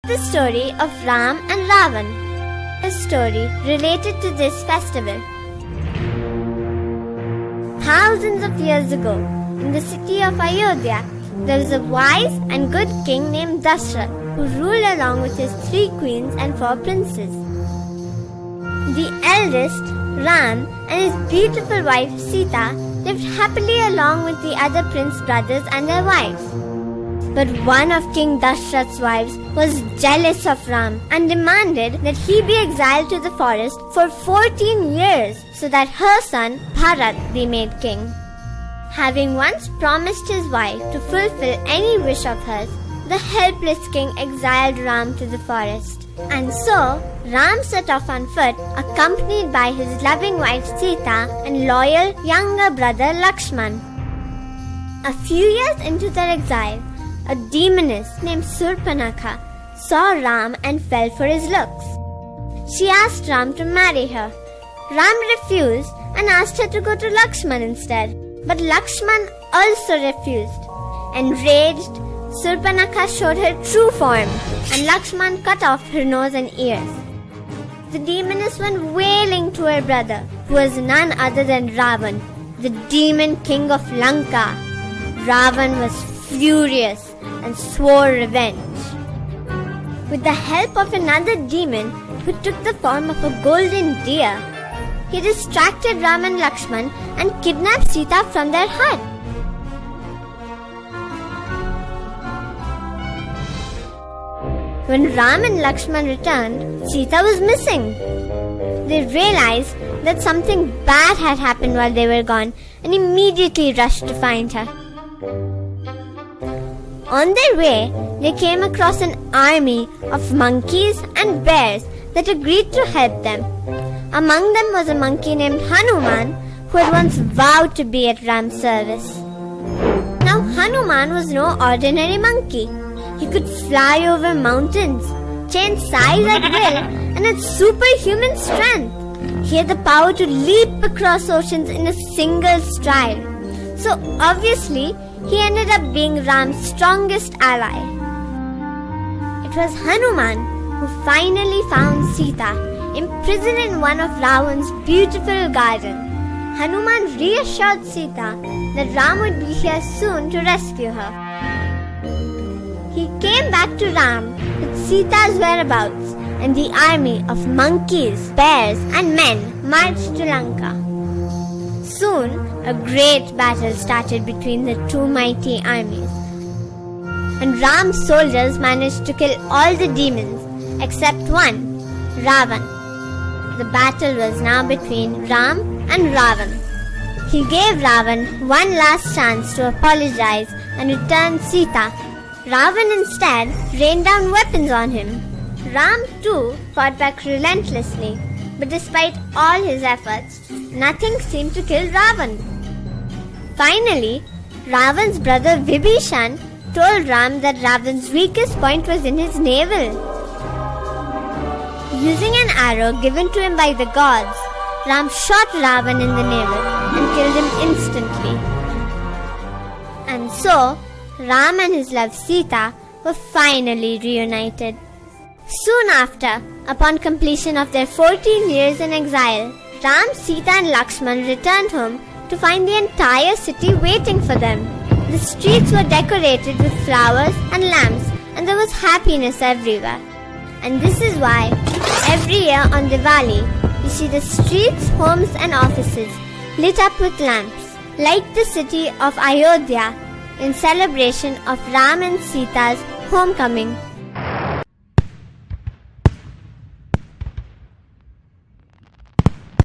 The story of Ram and Ravan, a story related to this festival. Thousands of years ago, in the city of Ayodhya, there was a wise and good king named Dashrath who ruled along with his 3 queens and 4 princes. The eldest, Ram, and his beautiful wife Sita lived happily along with the other prince brothers and their wives. But one of King Dashrath's wives was jealous of Ram and demanded that he be exiled to the forest for 14 years so that her son Bharat be made king. Having once promised his wife to fulfill any wish of hers, the helpless king exiled Ram to the forest. And so, Ram set off on foot, accompanied by his loving wife Sita and loyal younger brother Lakshman. A few years into their exile, a demoness named Surpanakha saw Ram and fell for his looks. She asked Ram to marry her. Ram refused and asked her to go to Lakshman instead. But Lakshman also refused. Enraged, Surpanakha showed her true form and Lakshman cut off her nose and ears. The demoness went wailing to her brother, who was none other than Ravan, the demon king of Lanka. Ravan was furious and swore revenge. With the help of another demon who took the form of a golden deer, he distracted Ram and Lakshman and kidnapped Sita from their hut. When Ram and Lakshman returned, Sita was missing. They realized that something bad had happened while they were gone and immediately rushed to find her. On their way, they came across an army of monkeys and bears that agreed to help them. Among them was a monkey named Hanuman, who had once vowed to be at Ram's service. Now Hanuman was no ordinary monkey. He could fly over mountains, change size at will, and had superhuman strength. He had the power to leap across oceans in a single stride. So obviously, he ended up being Ram's strongest ally. It was Hanuman who finally found Sita, imprisoned in one of Ravan's beautiful gardens. Hanuman reassured Sita that Ram would be here soon to rescue her. He came back to Ram with Sita's whereabouts, and the army of monkeys, bears, and men marched to Lanka. Soon, a great battle started between the 2 mighty armies. And Ram's soldiers managed to kill all the demons except one, Ravan. The battle was now between Ram and Ravan. He gave Ravan one last chance to apologize and return Sita. Ravan instead rained down weapons on him. Ram too fought back relentlessly, but despite all his efforts, nothing seemed to kill Ravan. Finally, Ravan's brother Vibhishan told Ram that Ravan's weakest point was in his navel. Using an arrow given to him by the gods, Ram shot Ravan in the navel and killed him instantly. And so, Ram and his love Sita were finally reunited. Soon after, upon completion of their 14 years in exile, Ram, Sita and Lakshman returned home to find the entire city waiting for them. The streets were decorated with flowers and lamps, and there was happiness everywhere. And this is why, every year on Diwali, you see the streets, homes and offices lit up with lamps, like the city of Ayodhya, in celebration of Ram and Sita's homecoming.